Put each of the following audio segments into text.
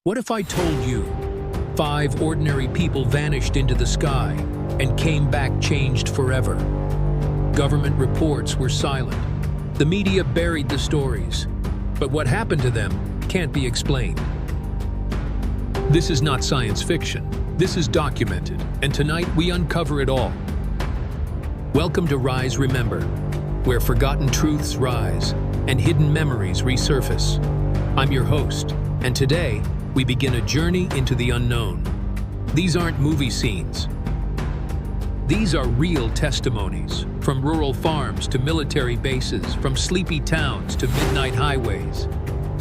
What if I told you 5 ordinary people vanished into the sky and came back changed forever? Government reports were silent. The media buried the stories. But what happened to them can't be explained. This is not science fiction. This is documented, and tonight we uncover it all. Welcome to Rise Remember, where forgotten truths rise and hidden memories resurface. I'm your host, and today we begin a journey into the unknown. These aren't movie scenes. These are real testimonies, from rural farms to military bases, from sleepy towns to midnight highways.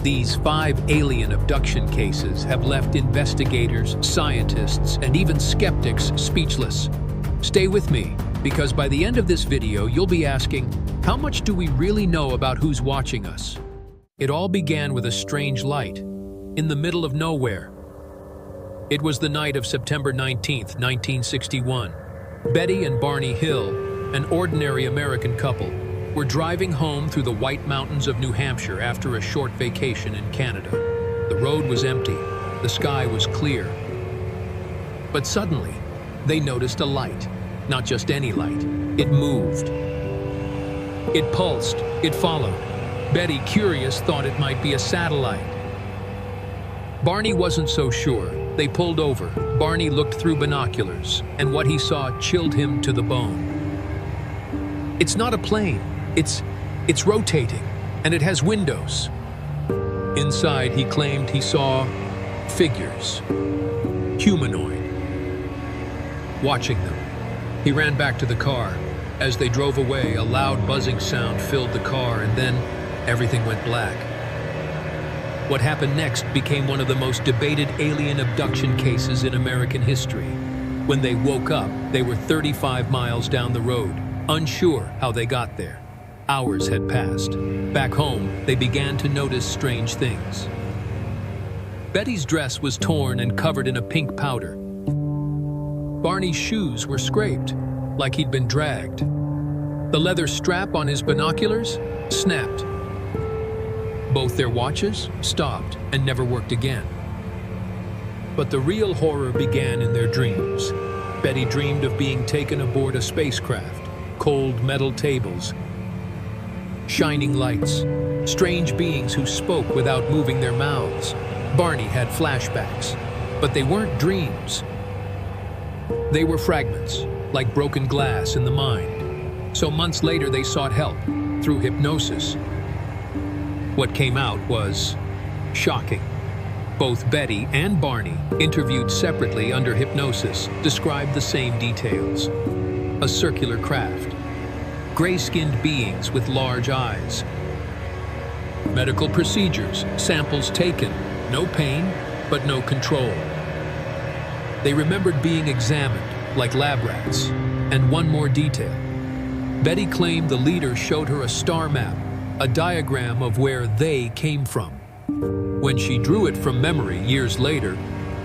These 5 alien abduction cases have left investigators, scientists, and even skeptics speechless. Stay with me, because by the end of this video, you'll be asking, how much do we really know about who's watching us? It all began with a strange light, in the middle of nowhere. It was the night of September 19th, 1961. Betty and Barney Hill, an ordinary American couple, were driving home through the White Mountains of New Hampshire after a short vacation in Canada. The road was empty, the sky was clear. But suddenly, they noticed a light. Not just any light. It moved. It pulsed. It followed. Betty, curious, thought it might be a satellite. Barney wasn't so sure. They pulled over. Barney looked through binoculars, and what he saw chilled him to the bone. It's not a plane. It's rotating, and it has windows. Inside, he claimed he saw figures, humanoid, watching them. He ran back to the car. As they drove away, a loud buzzing sound filled the car, and then everything went black. What happened next became one of the most debated alien abduction cases in American history. When they woke up, they were 35 miles down the road, unsure how they got there. Hours had passed. Back home, they began to notice strange things. Betty's dress was torn and covered in a pink powder. Barney's shoes were scraped, like he'd been dragged. The leather strap on his binoculars snapped. Both their watches stopped and never worked again. But the real horror began in their dreams. Betty dreamed of being taken aboard a spacecraft, cold metal tables, shining lights, strange beings who spoke without moving their mouths. Barney had flashbacks, but they weren't dreams. They were fragments, like broken glass in the mind. So months later, they sought help through hypnosis. What came out was shocking. Both Betty and Barney, interviewed separately under hypnosis, described the same details. A circular craft, gray-skinned beings with large eyes. Medical procedures, samples taken, no pain, but no control. They remembered being examined, like lab rats. And one more detail. Betty claimed the leader showed her a star map, a diagram of where they came from. When she drew it from memory years later,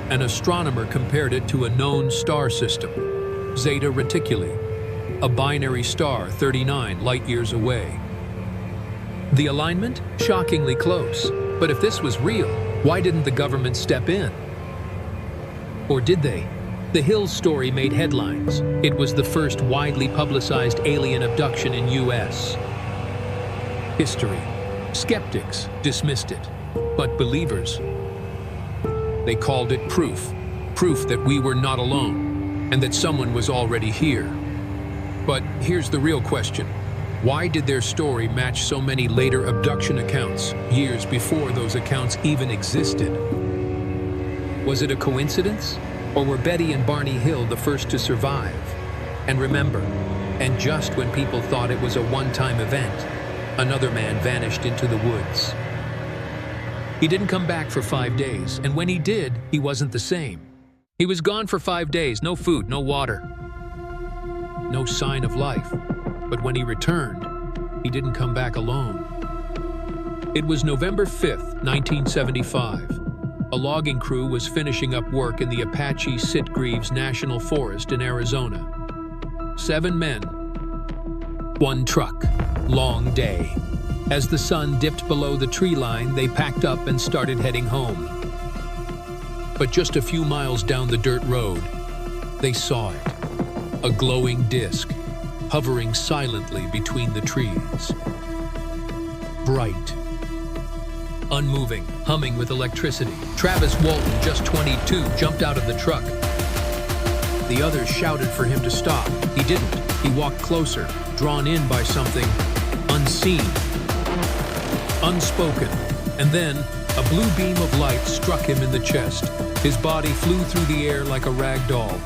an astronomer compared it to a known star system, Zeta Reticuli, a binary star 39 light-years away. The alignment? Shockingly close. But if this was real, why didn't the government step in? Or did they? The Hill story made headlines. It was the first widely publicized alien abduction in U.S. history. Skeptics dismissed it, but believers, they called it proof that we were not alone, and that someone was already here. But here's the real question. Why did their story match so many later abduction accounts, years before those accounts even existed? Was it a coincidence? Or were Betty and Barney Hill the first to survive? And remember, and just when people thought it was a one-time event, another man vanished into the woods. He didn't come back for 5 days, and when he did, he wasn't the same. He was gone for 5 days, no food, no water, no sign of life. But when he returned, he didn't come back alone. It was November 5th, 1975. A logging crew was finishing up work in the Apache Sitgreaves National Forest in Arizona. 7 men, 1 truck. Long day. As the sun dipped below the tree line, they packed up and started heading home. But just a few miles down the dirt road, they saw it. A glowing disc, hovering silently between the trees. Bright. Unmoving, humming with electricity. Travis Walton, just 22, jumped out of the truck. The others shouted for him to stop. He didn't. He walked closer, drawn in by something unseen, unspoken. And then, a blue beam of light struck him in the chest. His body flew through the air like a rag doll.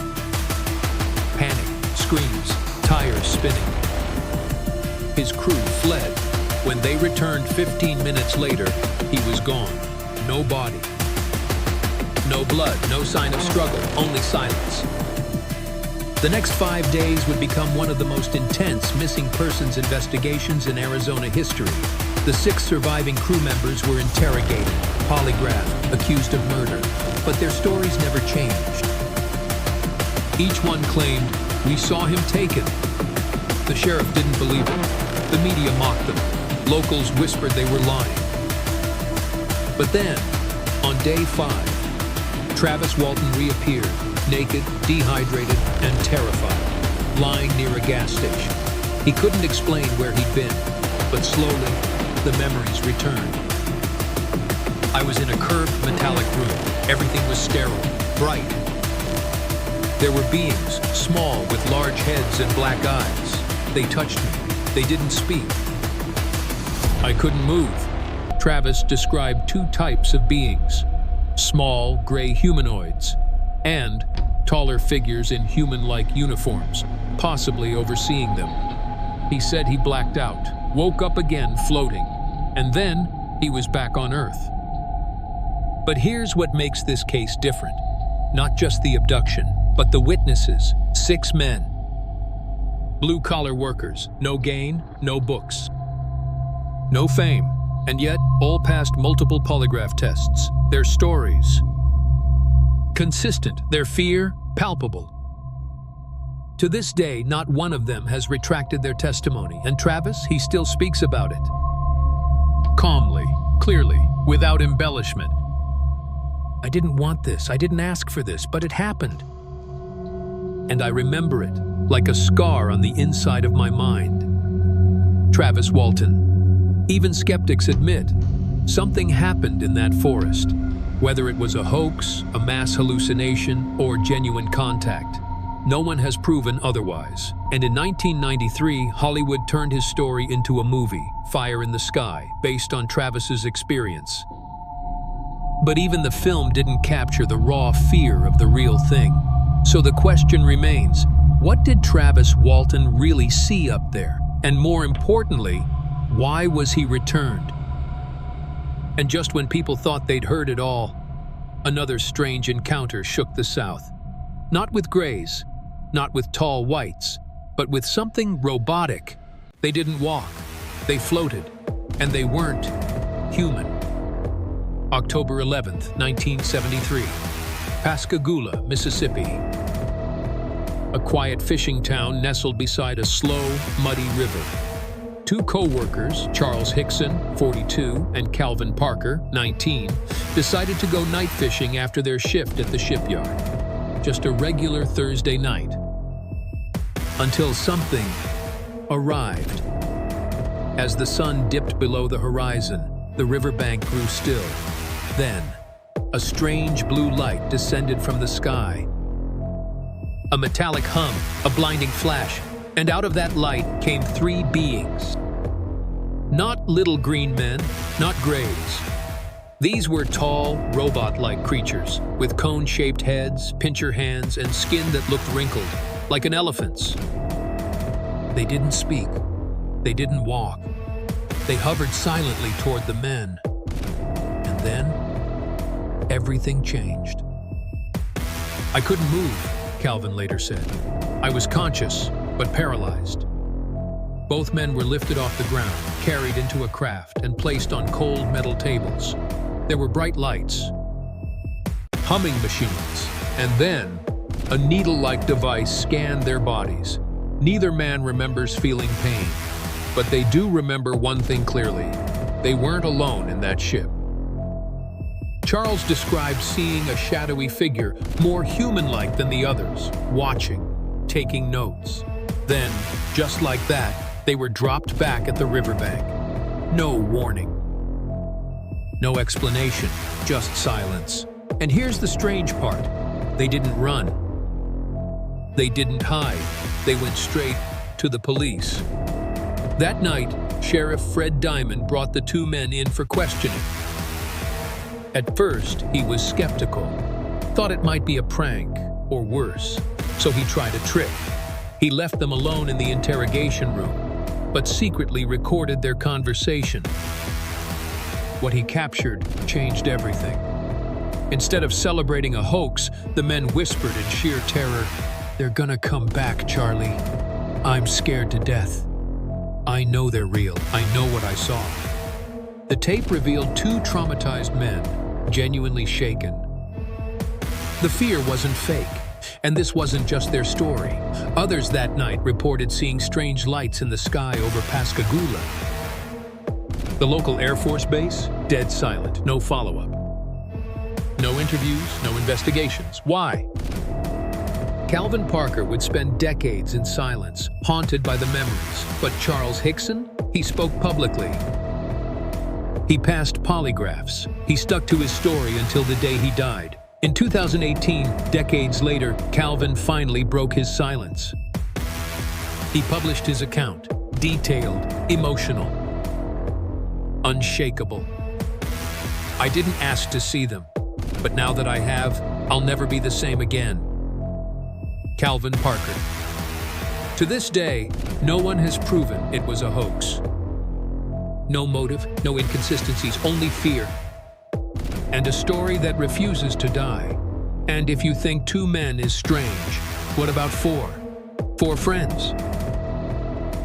Panic, screams, tires spinning. His crew fled. When they returned 15 minutes later, he was gone. No body. No blood, no sign of struggle, only silence. The next 5 days would become one of the most intense missing persons investigations in Arizona history. The 6 surviving crew members were interrogated, polygraphed, accused of murder, but their stories never changed. Each one claimed, "We saw him taken." The sheriff didn't believe it. The media mocked them. Locals whispered they were lying. But then, on day 5, Travis Walton reappeared, naked, dehydrated, and terrified, lying near a gas station. He couldn't explain where he'd been, but slowly, the memories returned. I was in a curved metallic room. Everything was sterile, bright. There were beings, small, with large heads and black eyes. They touched me. They didn't speak. I couldn't move. Travis described 2 types of beings: small, gray humanoids, and taller figures in human-like uniforms, possibly overseeing them. He said he blacked out, woke up again floating, and then he was back on Earth. But here's what makes this case different. Not just the abduction, but the witnesses, 6 men. Blue-collar workers, no gain, no books. No fame, and yet all passed multiple polygraph tests. Their stories consistent, their fear palpable. To this day, not one of them has retracted their testimony, and Travis, he still speaks about it. Calmly, clearly, without embellishment. "I didn't want this, I didn't ask for this, but it happened. And I remember it, like a scar on the inside of my mind." Travis Walton. Even skeptics admit, something happened in that forest. Whether it was a hoax, a mass hallucination, or genuine contact, no one has proven otherwise. And in 1993, Hollywood turned his story into a movie, Fire in the Sky, based on Travis's experience. But even the film didn't capture the raw fear of the real thing. So the question remains, what did Travis Walton really see up there? And more importantly, why was he returned? And just when people thought they'd heard it all, another strange encounter shook the South. Not with grays, not with tall whites, but with something robotic. They didn't walk, they floated, and they weren't human. October 11th, 1973, Pascagoula, Mississippi. A quiet fishing town nestled beside a slow, muddy river. 2 co-workers, Charles Hickson, 42, and Calvin Parker, 19, decided to go night fishing after their shift at the shipyard. Just a regular Thursday night. Until something arrived. As the sun dipped below the horizon, the riverbank grew still. Then, a strange blue light descended from the sky. A metallic hum, a blinding flash, and out of that light came 3 beings. Not little green men, not grays. These were tall, robot-like creatures, with cone-shaped heads, pincher hands, and skin that looked wrinkled, like an elephant's. They didn't speak. They didn't walk. They hovered silently toward the men. And then, everything changed. "I couldn't move," Calvin later said. "I was conscious, but paralyzed." Both men were lifted off the ground, carried into a craft, and placed on cold metal tables. There were bright lights, humming machines, and then a needle-like device scanned their bodies. Neither man remembers feeling pain, but they do remember one thing clearly. They weren't alone in that ship. Charles described seeing a shadowy figure, more human-like than the others, watching, taking notes. Then, just like that, they were dropped back at the riverbank. No warning. No explanation, just silence. And here's the strange part. They didn't run. They didn't hide. They went straight to the police. That night, Sheriff Fred Diamond brought the two men in for questioning. At first, he was skeptical, thought it might be a prank, or worse, so he tried a trick. He left them alone in the interrogation room, but secretly recorded their conversation. What he captured changed everything. Instead of celebrating a hoax, the men whispered in sheer terror, "They're gonna come back, Charlie. I'm scared to death. I know they're real. I know what I saw." The tape revealed two traumatized men, genuinely shaken. The fear wasn't fake, and this wasn't just their story. Others that night reported seeing strange lights in the sky over Pascagoula. The local Air Force base, dead silent, no follow-up. No interviews, no investigations. Why? Calvin Parker would spend decades in silence, haunted by the memories. But Charles Hickson, he spoke publicly. He passed polygraphs. He stuck to his story until the day he died. In 2018, decades later, Calvin finally broke his silence. He published his account, detailed, emotional, unshakable. "I didn't ask to see them, but now that I have, I'll never be the same again." Calvin Parker. To this day, no one has proven it was a hoax. No motive, no inconsistencies, only fear. And a story that refuses to die. And if you think two men is strange, what about four? Four friends.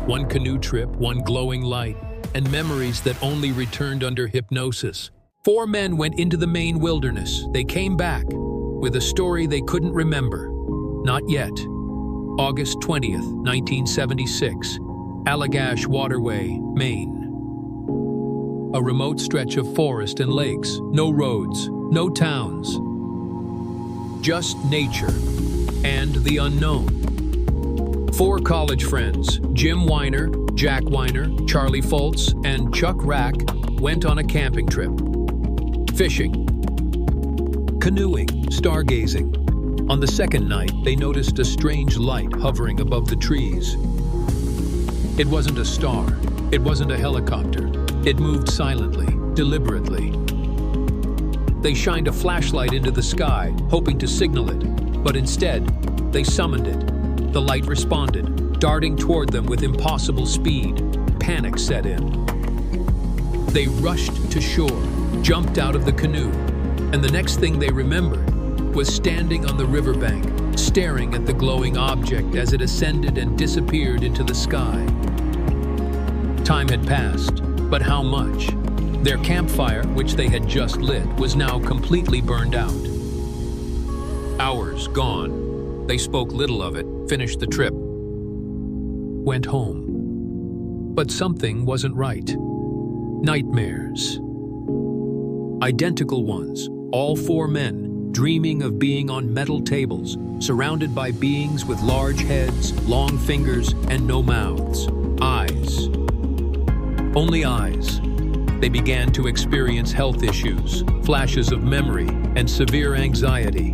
One canoe trip, one glowing light, and memories that only returned under hypnosis. Four men went into the Maine wilderness. They came back with a story they couldn't remember. Not yet. August 20th, 1976, Allagash Waterway, Maine. A remote stretch of forest and lakes, no roads, no towns. Just nature and the unknown. Four college friends, Jim Weiner, Jack Weiner, Charlie Foltz, and Chuck Rack, went on a camping trip. Fishing, canoeing, stargazing. On the second night, they noticed a strange light hovering above the trees. It wasn't a star. It wasn't a helicopter. It moved silently, deliberately. They shined a flashlight into the sky, hoping to signal it, but instead, they summoned it. The light responded, darting toward them with impossible speed. Panic set in. They rushed to shore, jumped out of the canoe, and the next thing they remembered was standing on the riverbank, staring at the glowing object as it ascended and disappeared into the sky. Time had passed, but how much? Their campfire, which they had just lit, was now completely burned out. Hours gone. They spoke little of it, finished the trip, went home. But something wasn't right. Nightmares. Identical ones, all four men, dreaming of being on metal tables, surrounded by beings with large heads, long fingers, and no mouths. Eyes. Only eyes. They began to experience health issues, flashes of memory, and severe anxiety.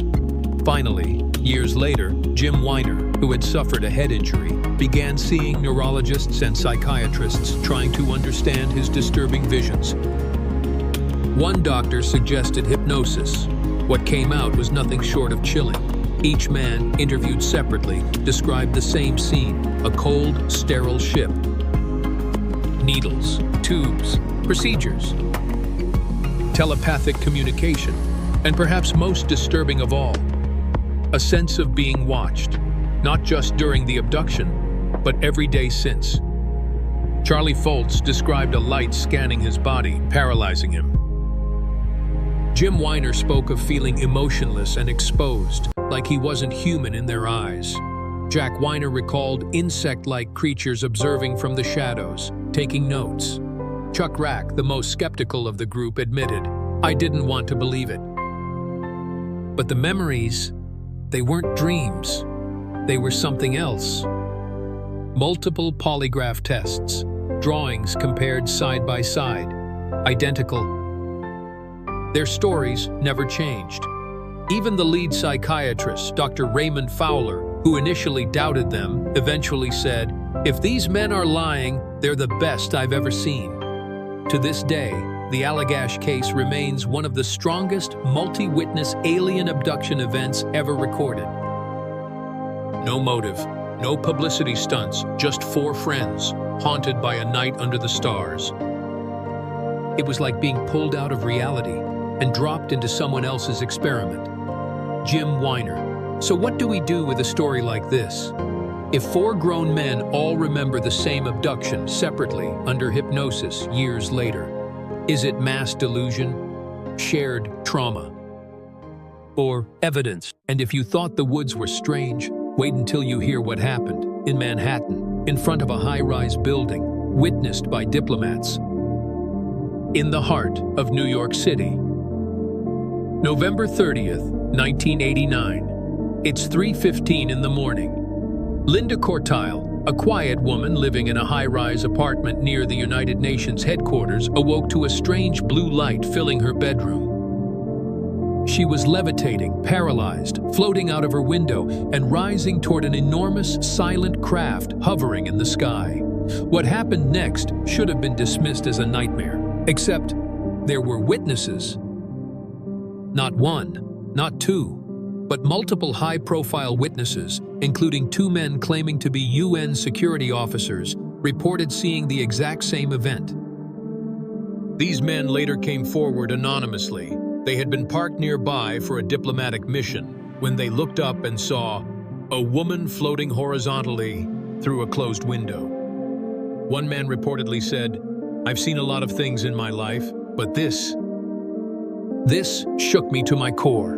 Finally, years later, Jim Weiner, who had suffered a head injury, began seeing neurologists and psychiatrists trying to understand his disturbing visions. One doctor suggested hypnosis. What came out was nothing short of chilling. Each man, interviewed separately, described the same scene: a cold, sterile ship. Needles, tubes, procedures, telepathic communication, and perhaps most disturbing of all, a sense of being watched, not just during the abduction, but every day since. Charlie Foltz described a light scanning his body, paralyzing him. Jim Weiner spoke of feeling emotionless and exposed, like he wasn't human in their eyes. Jack Weiner recalled insect-like creatures observing from the shadows, taking notes. Chuck Rack, the most skeptical of the group, admitted, I didn't want to believe it. But the memories, they weren't dreams. They were something else. Multiple polygraph tests, drawings compared side by side, identical. Their stories never changed. Even the lead psychiatrist, Dr. Raymond Fowler, who initially doubted them, eventually said, "If these men are lying, they're the best I've ever seen." To this day, the Allagash case remains one of the strongest multi-witness alien abduction events ever recorded. No motive, no publicity stunts, just four friends, haunted by a night under the stars. It was like being pulled out of reality and dropped into someone else's experiment. Jim Weiner. So what do we do with a story like this? If four grown men all remember the same abduction separately under hypnosis years later, is it mass delusion, shared trauma, or evidence? And if you thought the woods were strange, wait until you hear what happened in Manhattan, in front of a high-rise building, witnessed by diplomats, in the heart of New York City. November 30th, 1989. It's 3:15 in the morning. Linda Cortile, a quiet woman living in a high-rise apartment near the United Nations headquarters, awoke to a strange blue light filling her bedroom. She was levitating, paralyzed, floating out of her window, and rising toward an enormous, silent craft hovering in the sky. What happened next should have been dismissed as a nightmare, except there were witnesses. Not one, not two, but multiple high-profile witnesses, including two men claiming to be UN security officers, reported seeing the exact same event. These men later came forward anonymously. They had been parked nearby for a diplomatic mission when they looked up and saw a woman floating horizontally through a closed window. One man reportedly said, "I've seen a lot of things in my life, but this shook me to my core."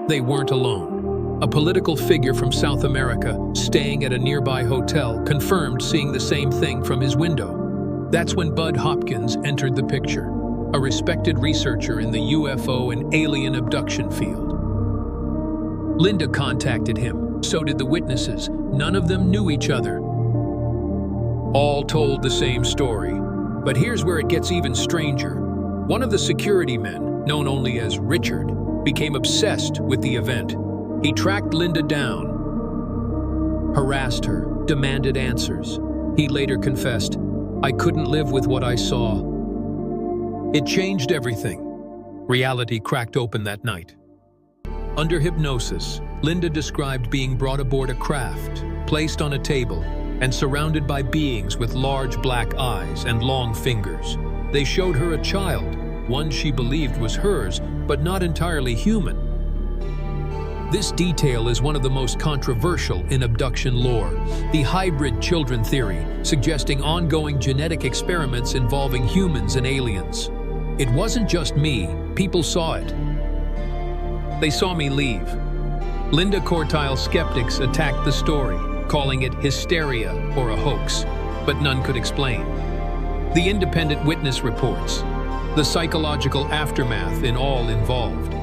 They weren't alone. A political figure from South America, staying at a nearby hotel, confirmed seeing the same thing from his window. That's when Bud Hopkins entered the picture, a respected researcher in the UFO and alien abduction field. Linda contacted him, so did the witnesses. None of them knew each other. All told the same story, but here's where it gets even stranger. One of the security men, known only as Richard, became obsessed with the event. He tracked Linda down, harassed her, demanded answers. He later confessed, "I couldn't live with what I saw." It changed everything. Reality cracked open that night. Under hypnosis, Linda described being brought aboard a craft, placed on a table, and surrounded by beings with large black eyes and long fingers. They showed her a child, one she believed was hers, but not entirely human. This detail is one of the most controversial in abduction lore, the hybrid children theory, suggesting ongoing genetic experiments involving humans and aliens. It wasn't just me, people saw it. They saw me leave. Linda Cortile skeptics attacked the story, calling it hysteria or a hoax, but none could explain. The independent witness reports, the psychological aftermath in all involved,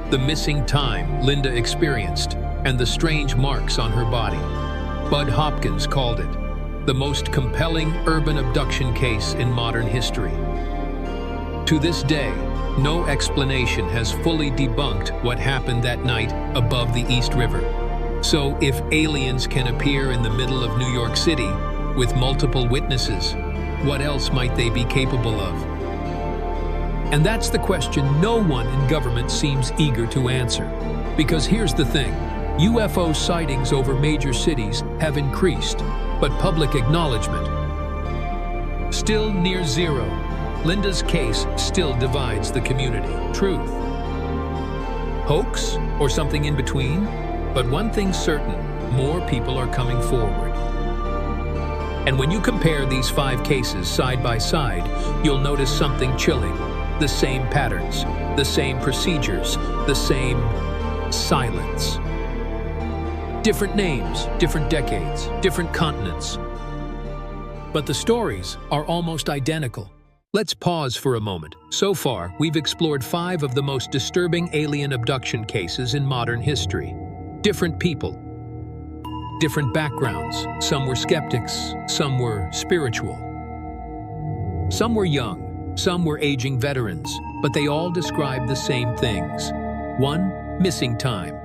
the missing time Linda experienced, and the strange marks on her body. Bud Hopkins called it the most compelling urban abduction case in modern history. To this day, no explanation has fully debunked what happened that night above the East River. So if aliens can appear in the middle of New York City with multiple witnesses, what else might they be capable of? And that's the question no one in government seems eager to answer. Because here's the thing, UFO sightings over major cities have increased, but public acknowledgement still near zero. Linda's case still divides the community. Truth? Hoax? Or something in between? But one thing's certain, more people are coming forward. And when you compare these 5 cases side by side, you'll notice something chilling. The same patterns, the same procedures, the same silence. Different names, different decades, different continents. But the stories are almost identical. Let's pause for a moment. So far, we've explored 5 of the most disturbing alien abduction cases in modern history. Different people, different backgrounds. Some were skeptics, some were spiritual. Some were young, some were aging veterans, but they all described the same things. 1. Missing time.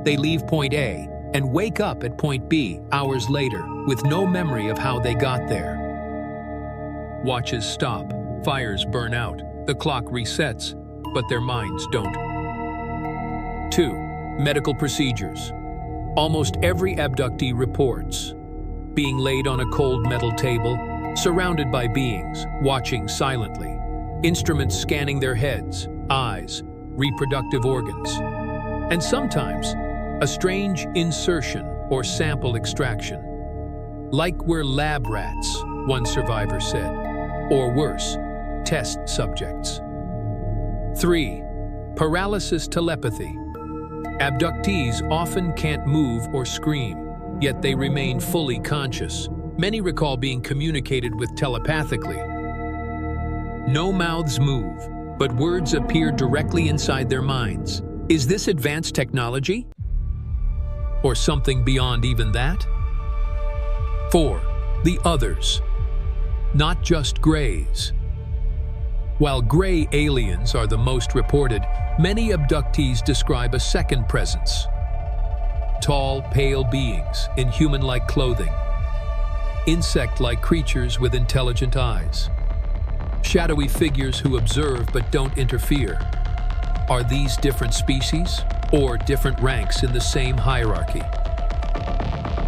They leave point A and wake up at point B hours later with no memory of how they got there. Watches stop, fires burn out, the clock resets, but their minds don't. 2. Medical procedures. Almost every abductee reports being laid on a cold metal table, surrounded by beings, watching silently, instruments scanning their heads, eyes, reproductive organs, and sometimes a strange insertion or sample extraction. Like we're lab rats, one survivor said, or worse, test subjects. 3. Paralysis telepathy. Abductees often can't move or scream, yet they remain fully conscious. Many recall being communicated with telepathically. No mouths move, but words appear directly inside their minds. Is this advanced technology? Or something beyond even that? 4. The others. Not just grays. While gray aliens are the most reported, many abductees describe a second presence. Tall, pale beings in human-like clothing. Insect-like creatures with intelligent eyes. Shadowy figures who observe but don't interfere. Are these different species or different ranks in the same hierarchy?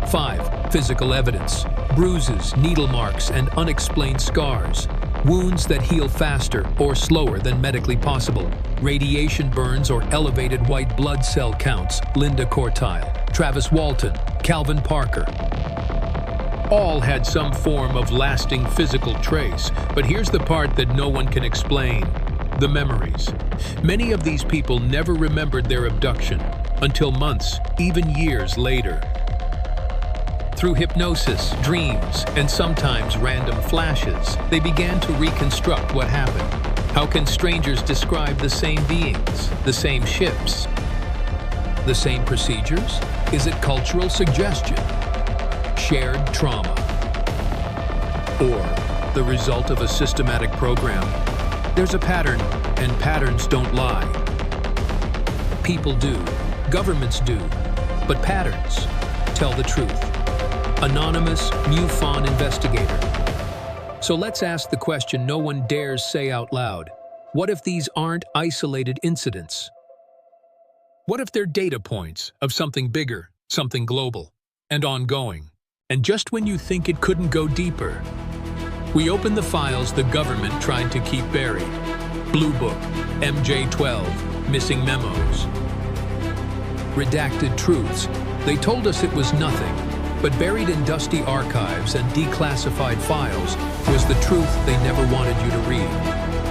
5. Physical evidence. Bruises, needle marks, and unexplained scars. Wounds that heal faster or slower than medically possible. Radiation burns or elevated white blood cell counts. Linda Cortile, Travis Walton, Calvin Parker. All had some form of lasting physical trace, but here's the part that no one can explain. The memories. Many of these people never remembered their abduction until months, even years later. Through hypnosis, dreams, and sometimes random flashes, they began to reconstruct what happened. How can strangers describe the same beings, the same ships, the same procedures? Is it cultural suggestion? Shared trauma? Or the result of a systematic program? There's a pattern, and patterns don't lie. People do, governments do, but patterns tell the truth. Anonymous MUFON investigator. So let's ask the question no one dares say out loud. What if these aren't isolated incidents? What if they're data points of something bigger, something global, and ongoing? And just when you think it couldn't go deeper, we open the files the government tried to keep buried. Blue Book, MJ-12, missing memos. Redacted truths. They told us it was nothing, but buried in dusty archives and declassified files was the truth they never wanted you to read.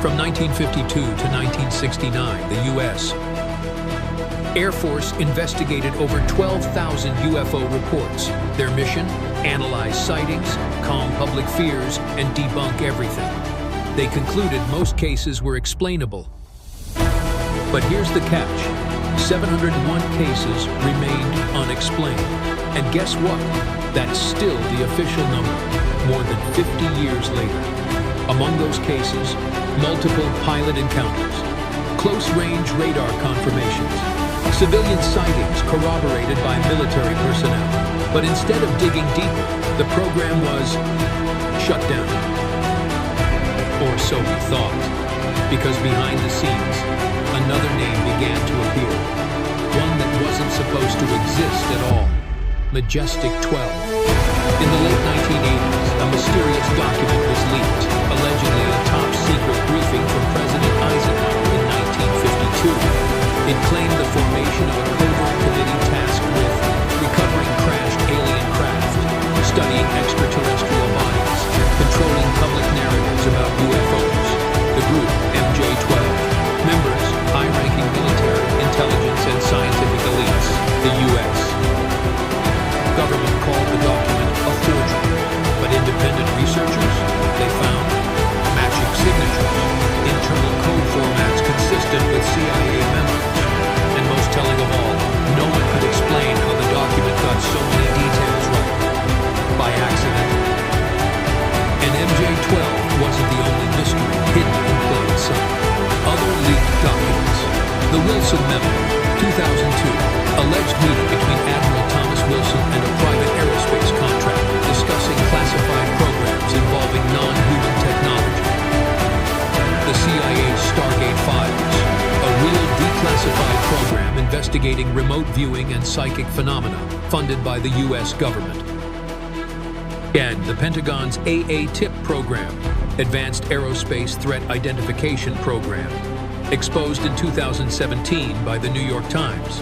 From 1952 to 1969, the U.S. Air Force investigated over 12,000 UFO reports. Their mission? Analyze sightings, calm public fears, and debunk everything. They concluded most cases were explainable. But here's the catch. 701 cases remained unexplained. And guess what? That's still the official number, more than 50 years later. Among those cases, multiple pilot encounters, close-range radar confirmations, civilian sightings corroborated by military personnel. But instead of digging deeper, the program was shut down. Or so we thought, because behind the scenes, another name began to appear, one that wasn't supposed to exist at all. Majestic 12. In the late 1980s, a mysterious document was leaked, allegedly a top-secret briefing from President Eisenhower in 1952. It claimed the formation of a covert committee tasked with recovering crashed alien craft, studying extraterrestrial bodies, controlling public narratives about UFOs. The group, MJ-12. Members, high-ranking military, intelligence, and scientific elites. The U.S. Government called the document a forgery, but independent researchers, they found matching signatures investigating remote viewing and psychic phenomena funded by the US government. And the Pentagon's AATIP program, Advanced Aerospace Threat Identification Program, exposed in 2017 by the New York Times.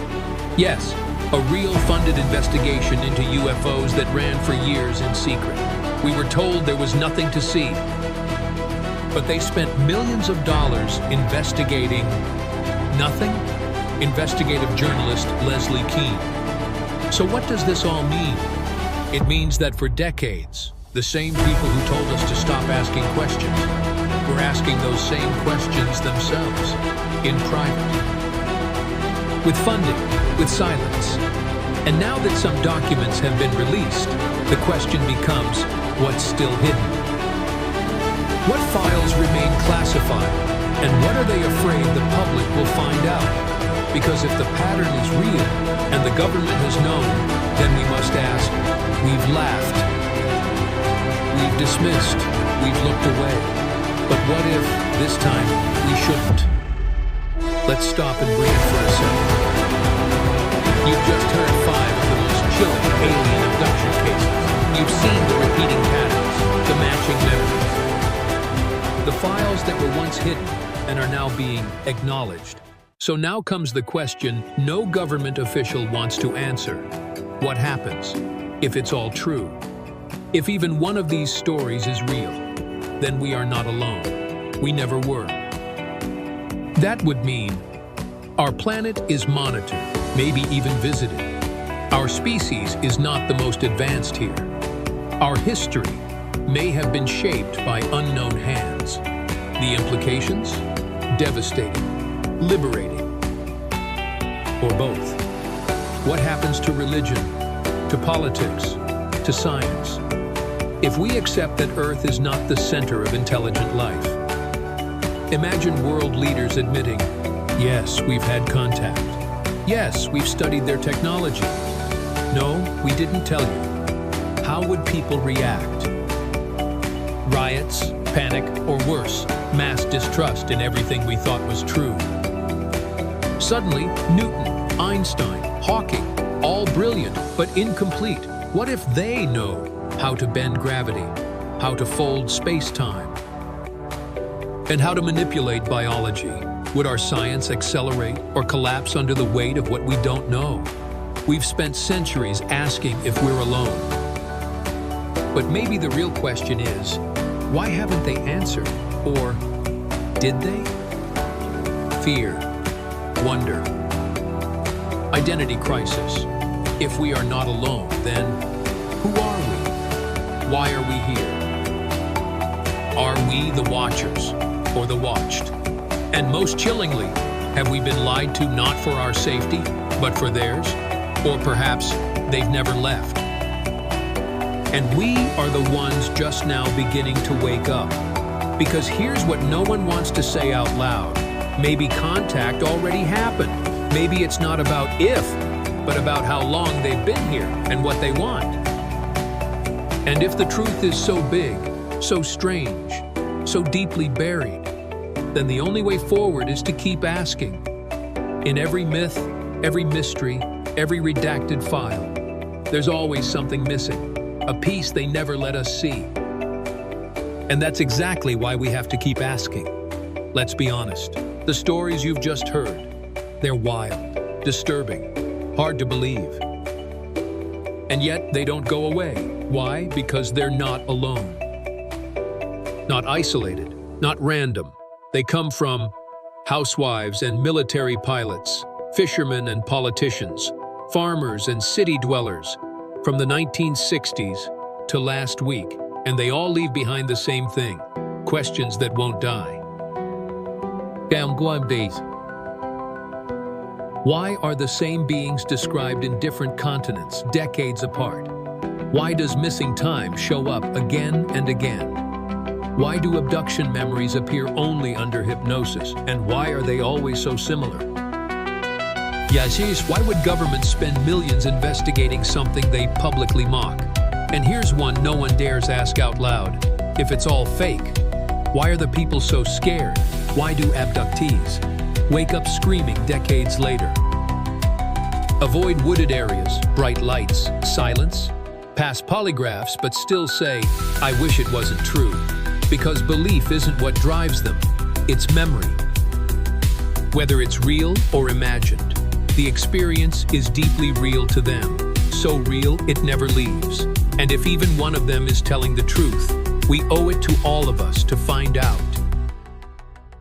Yes, a real funded investigation into UFOs that ran for years in secret. We were told there was nothing to see, but they spent millions of dollars investigating nothing? Investigative journalist Leslie Keane. So what does this all mean? It means that for decades, the same people who told us to stop asking questions were asking those same questions themselves, in private. With funding, with silence. And now that some documents have been released, the question becomes, what's still hidden? What files remain classified? And what are they afraid the public will find out? Because if the pattern is real, and the government has known, then we must ask, we've laughed, we've dismissed, we've looked away. But what if, this time, we shouldn't? Let's stop and breathe for a second. You've just heard 5 of the most chilling alien abduction cases. You've seen the repeating patterns, the matching memories. The files that were once hidden and are now being acknowledged. So now comes the question no government official wants to answer. What happens if it's all true? If even one of these stories is real, then we are not alone. We never were. That would mean our planet is monitored, maybe even visited. Our species is not the most advanced here. Our history may have been shaped by unknown hands. The implications? Devastating, liberating, or both. What happens to religion, to politics, to science? If we accept that Earth is not the center of intelligent life, imagine world leaders admitting, yes, we've had contact. Yes, we've studied their technology. No, we didn't tell you. How would people react? Riots, panic, or worse, mass distrust in everything we thought was true. Suddenly, Newton, Einstein, Hawking, all brilliant, but incomplete. What if they know how to bend gravity, how to fold space-time, and how to manipulate biology? Would our science accelerate or collapse under the weight of what we don't know? We've spent centuries asking if we're alone. But maybe the real question is, why haven't they answered? Or did they? Fear, wonder, identity crisis. If we are not alone, then who are we? Why are we here? Are we the watchers or the watched? And most chillingly, have we been lied to not for our safety, but for theirs? Or perhaps they've never left. And we are the ones just now beginning to wake up. Because here's what no one wants to say out loud. Maybe contact already happened. Maybe it's not about if, but about how long they've been here and what they want. And if the truth is so big, so strange, so deeply buried, then the only way forward is to keep asking. In every myth, every mystery, every redacted file, there's always something missing. A piece they never let us see. And that's exactly why we have to keep asking. Let's be honest. The stories you've just heard, they're wild, disturbing, hard to believe. And yet they don't go away. Why? Because they're not alone. Not isolated, not random. They come from housewives and military pilots, fishermen and politicians, farmers and city dwellers, from the 1960s to last week, and they all leave behind the same thing, questions that won't die. Why are the same beings described in different continents, decades apart? Why does missing time show up again and again? Why do abduction memories appear only under hypnosis, and why are they always so similar? Why would governments spend millions investigating something they publicly mock? And here's one no one dares ask out loud. If it's all fake, why are the people so scared? Why do abductees wake up screaming decades later? Avoid wooded areas, bright lights, silence. Pass polygraphs but still say, "I wish it wasn't true." Because belief isn't what drives them, it's memory. Whether it's real or imagined, the experience is deeply real to them. So real, it never leaves. And if even one of them is telling the truth, we owe it to all of us to find out.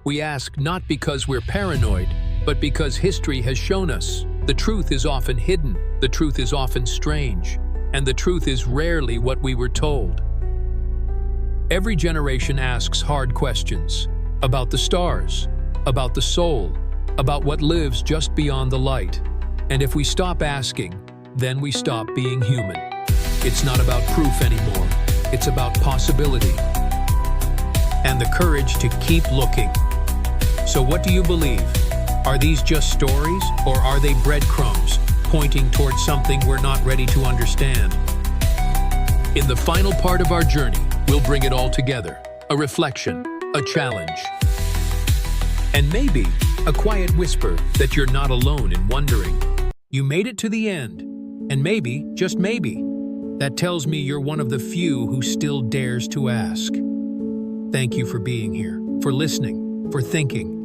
We ask not because we're paranoid, but because history has shown us the truth is often hidden, the truth is often strange, and the truth is rarely what we were told. Every generation asks hard questions about the stars, about the soul, about what lives just beyond the light. And if we stop asking, then we stop being human. It's not about proof anymore. It's about possibility and the courage to keep looking. So what do you believe? Are these just stories, or are they breadcrumbs pointing towards something we're not ready to understand? In the final part of our journey, we'll bring it all together. A reflection, a challenge, and maybe a quiet whisper that you're not alone in wondering. You made it to the end, and maybe, just maybe, that tells me you're one of the few who still dares to ask. Thank you for being here, for listening, for thinking.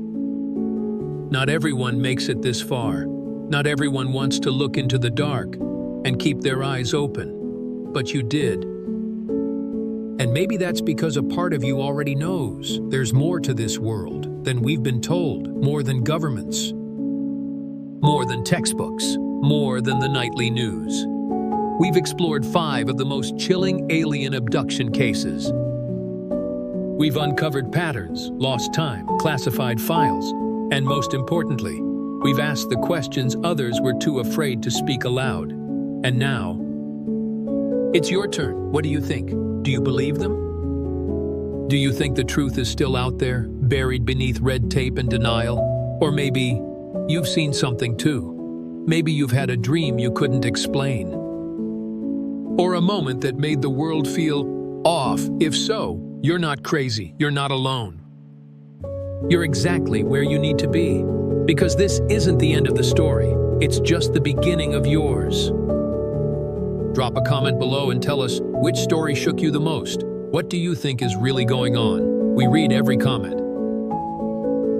Not everyone makes it this far. Not everyone wants to look into the dark and keep their eyes open, but you did. And maybe that's because a part of you already knows there's more to this world than we've been told, more than governments, more than textbooks, more than the nightly news. We've explored 5 of the most chilling alien abduction cases. We've uncovered patterns, lost time, classified files, and most importantly, we've asked the questions others were too afraid to speak aloud. And now, it's your turn. What do you think? Do you believe them? Do you think the truth is still out there, buried beneath red tape and denial? Or maybe you've seen something too. Maybe you've had a dream you couldn't explain. Or a moment that made the world feel off. If so, you're not crazy. You're not alone. You're exactly where you need to be, because this isn't the end of the story. It's just the beginning of yours. Drop a comment below and tell us which story shook you the most. What do you think is really going on? We read every comment.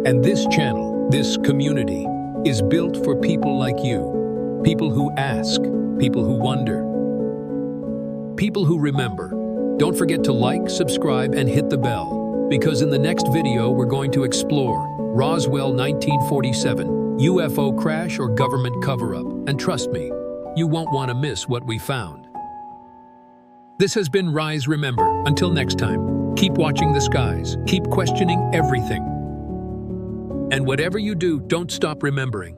And this channel, this community, is built for people like you. People who ask, people who wonder, people who remember. Don't forget to like, subscribe, and hit the bell. Because in the next video, we're going to explore Roswell 1947, UFO crash or government cover-up. And trust me, you won't want to miss what we found. This has been Rise Remember. Until next time, keep watching the skies, keep questioning everything. And whatever you do, don't stop remembering.